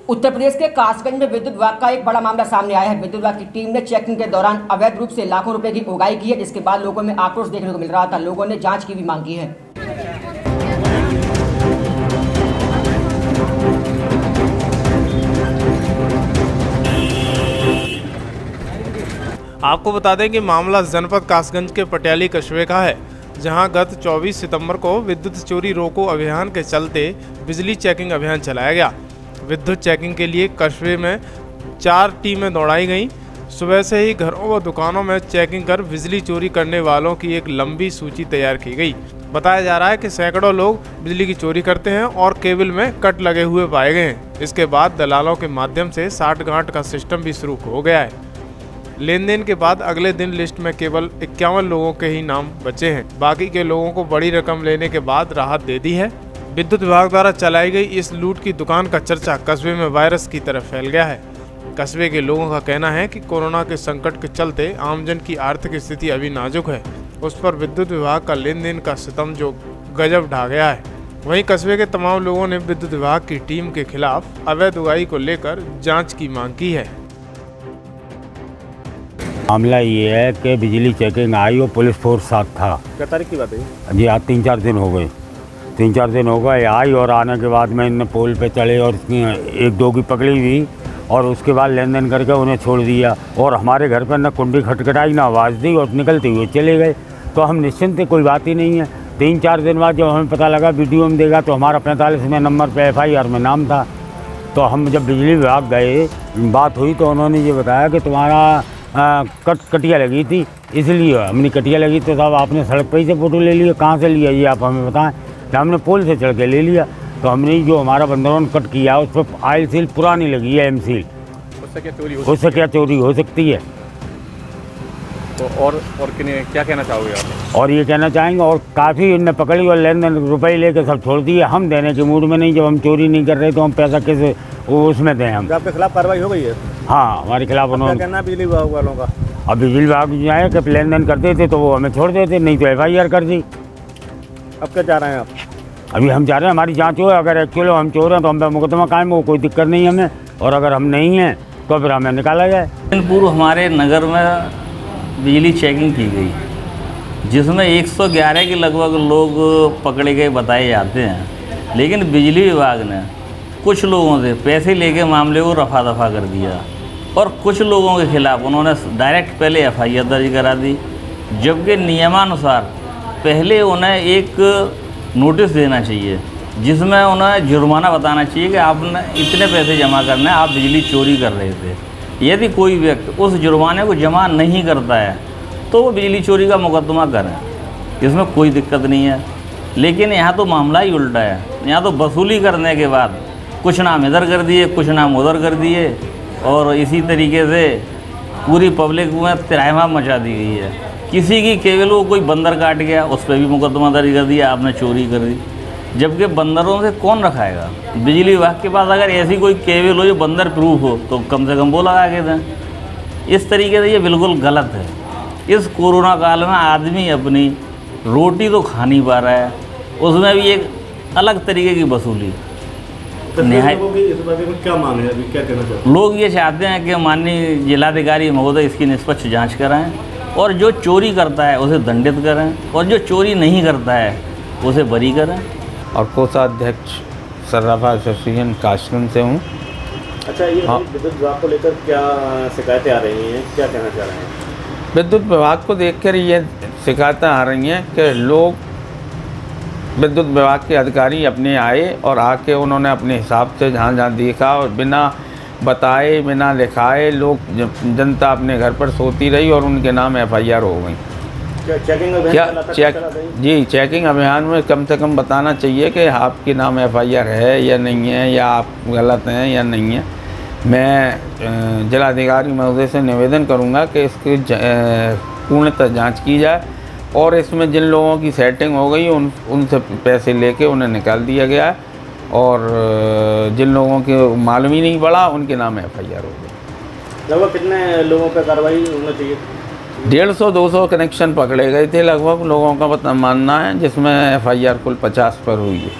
उत्तर प्रदेश के कासगंज में विद्युत विभाग का एक बड़ा मामला सामने आया है। विद्युत विभाग की टीम ने चेकिंग के दौरान अवैध रूप से लाखों रुपए की उगाही की है, जिसके बाद लोगों में आक्रोश देखने को मिल रहा था। लोगों ने जांच की भी मांग की है। आपको बता दें कि मामला जनपद कासगंज के पटियाली कस्बे का है, जहां गत 24 सितंबर को विद्युत चोरी रोको अभियान के चलते बिजली चेकिंग अभियान चलाया गया। विद्युत चेकिंग के लिए कस्बे में 4 टीमें दौड़ाई गईं। सुबह से ही घरों व दुकानों में चेकिंग कर बिजली चोरी करने वालों की एक लंबी सूची तैयार की गई। बताया जा रहा है कि सैकड़ों लोग बिजली की चोरी करते हैं और केबल में कट लगे हुए पाए गए हैं। इसके बाद दलालों के माध्यम से साठ-गांठ का सिस्टम भी शुरू हो गया है। लेन देन के बाद अगले दिन लिस्ट में केवल 51 लोगों के ही नाम बचे हैं। बाकी के लोगों को बड़ी रकम लेने के बाद राहत दे दी है। विद्युत विभाग द्वारा चलाई गई इस लूट की दुकान का चर्चा कस्बे में वायरस की तरह फैल गया है। कस्बे के लोगों का कहना है कि कोरोना के संकट के चलते आमजन की आर्थिक स्थिति अभी नाजुक है, उस पर विद्युत विभाग का लेन देन का सितम जो गजब ढा गया है। वहीं कस्बे के तमाम लोगों ने विद्युत विभाग की टीम के खिलाफ अवैध उगाही को लेकर जाँच की मांग की है। मामला ये है कि बिजली चेकिंग आई और पुलिस फोर्स साथ था। क्या तारीख की बात है? जी आज 3-4 दिन हो गए। 3-4 दिन हो गए आई, और आने के बाद में इन पोल पे चढ़े और 1-2 की पकड़ी हुई और उसके बाद लेन देन करके उन्हें छोड़ दिया। और हमारे घर पर न कुंडी खटखटाई ना आवाज़ दी और निकलते हुए चले गए। तो हम निश्चिंत थे, कोई बात ही नहीं है। 3-4 दिन बाद जब हमें पता लगा वीडियो में देगा तो हमारा 45वें नंबर पे FIR में नाम था। तो हम जब बिजली विभाग गए, बात हुई तो उन्होंने ये बताया कि तुम्हारा कटिया लगी थी, इसलिए हमने कटिया लगी तो साहब आपने सड़क पर ही से फ़ोटो ले लिया। कहाँ से लिया ये आप हमें बताएं। तो हमने पोल से चढ़ के ले लिया। तो हमने जो हमारा बंदरों कट किया उस पर आयल सील पुरानी लगी है, M सील। उससे क्या चोरी हो सकती है? तो और क्या कहना चाहोगे आप? और ये कहना चाहेंगे, और काफ़ी इनने पकड़ी और लेन देन रुपये लेके सब छोड़ दिए। हम देने के मूड में नहीं, जब हम चोरी नहीं कर रहे तो हम पैसा किस उसमें दें हम। आपके खिलाफ कार्रवाई हो गई है? हाँ, हमारे खिलाफ उन्होंने। क्या कहना बिजली विभाग वालों का? अब बिजली विभाग जो है कि लेन देन करते थे तो वो हमें छोड़ देते, नहीं तो FIR कर दी। अब क्या चाह रहे हैं आप? अभी हम चाह रहे हैं हमारी जांच हो। अगर एक्चुअली हम चोर हैं तो हम पे मुकदमा कायम हो, कोई दिक्कत नहीं हमें। और अगर हम नहीं हैं तो फिर हमें निकाला जाए। पूर्व हमारे नगर में बिजली चेकिंग की गई, जिसमें 111 के लगभग लोग पकड़े गए बताए जाते हैं। लेकिन बिजली विभाग ने कुछ लोगों से पैसे लेके मामले को रफा दफा कर दिया और कुछ लोगों के खिलाफ उन्होंने डायरेक्ट पहले FIR दर्ज करा दी, जबकि नियमानुसार पहले उन्हें एक नोटिस देना चाहिए जिसमें उन्हें जुर्माना बताना चाहिए कि आपने इतने पैसे जमा करने, आप बिजली चोरी कर रहे थे। यदि कोई व्यक्ति उस जुर्माने को जमा नहीं करता है तो वो बिजली चोरी का मुकदमा करें, इसमें कोई दिक्कत नहीं है। लेकिन यहाँ तो मामला ही उल्टा है। यहाँ तो वसूली करने के बाद कुछ नाम इधर कर दिए, कुछ नाम उधर कर दिए और इसी तरीके से पूरी पब्लिक में त्राहिमाम मचा दी गई है। किसी की केवल वो कोई बंदर काट गया, उस पर भी मुकदमा दर्ज कर दिया, आपने चोरी कर दी। जबकि बंदरों से कौन रखाएगा? बिजली विभाग के पास अगर ऐसी कोई केबल हो जो बंदर प्रूफ हो तो कम से कम वो लगा के दें। इस तरीके से ये बिल्कुल गलत है। इस कोरोना काल में आदमी अपनी रोटी तो खा नहीं पा रहा है, उसमें भी एक अलग तरीके की वसूली। क्या मांग है, अभी क्या कहना चाहते हैं? लोग ये चाहते हैं कि माननीय जिलाधिकारी महोदय इसकी निष्पक्ष जाँच कराएँ और जो चोरी करता है उसे दंडित करें और जो चोरी नहीं करता है उसे बरी करें। और कोषाध्यक्ष सर्राफा एसोसिएशन कासगंज से हूँ। अच्छा, ये विद्युत विभाग को लेकर क्या शिकायतें आ रही हैं, क्या कहना चाह रहे हैं? विद्युत विभाग को देखकर ये शिकायतें आ रही हैं कि लोग विद्युत विभाग के अधिकारी अपने आए और आके उन्होंने अपने हिसाब से जहाँ देखा और बिना बताए बिना लिखाए लोग जनता अपने घर पर सोती रही और उनके नाम FIR हो गई। चेकिंग अभियान जी चेकिंग अभियान में कम से कम बताना चाहिए कि आपके नाम FIR है या नहीं है, या आप गलत हैं या नहीं है। मैं जिलाधिकारी महोदय से निवेदन करूंगा कि इसकी पूर्णतः जांच की जाए और इसमें जिन लोगों की सेटिंग हो गई उनसे पैसे लेके उन्हें निकाल दिया गया है और जिन लोगों के मालूम ही नहीं पड़ा उनके नाम FIR हो गए। लगभग कितने लोगों पर कार्रवाई होना चाहिए? 150-200 कनेक्शन पकड़े गए थे लगभग लोगों का मानना है, जिसमें FIR कुल 50 पर हुई है।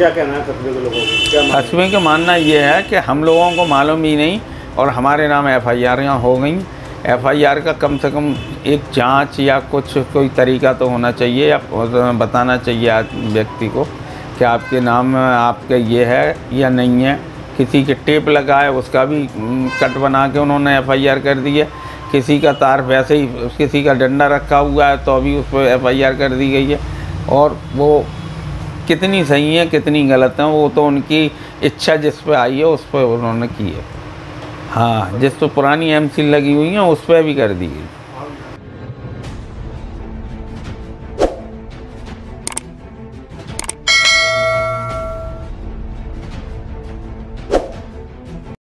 क्या कहना है कस्बे के लोगों को? क्या मानना है? कस्बे का मानना ये है कि हम लोगों को मालूम ही नहीं और हमारे नाम FIR हो गई। FIR का कम से कम एक जांच या कुछ कोई तरीका तो होना चाहिए या बताना चाहिए व्यक्ति को कि आपके नाम आपके ये है या नहीं है। किसी के टेप लगा है उसका भी कट बना के उन्होंने FIR कर दी है। किसी का तार वैसे ही किसी का डंडा रखा हुआ है तो अभी उस पर FIR कर दी गई है। और वो कितनी सही है कितनी गलत है वो तो उनकी इच्छा जिस पर आई है उस पर उन्होंने की है। हाँ, जिस पर पुरानी MC लगी हुई है उस पर भी कर दी गई।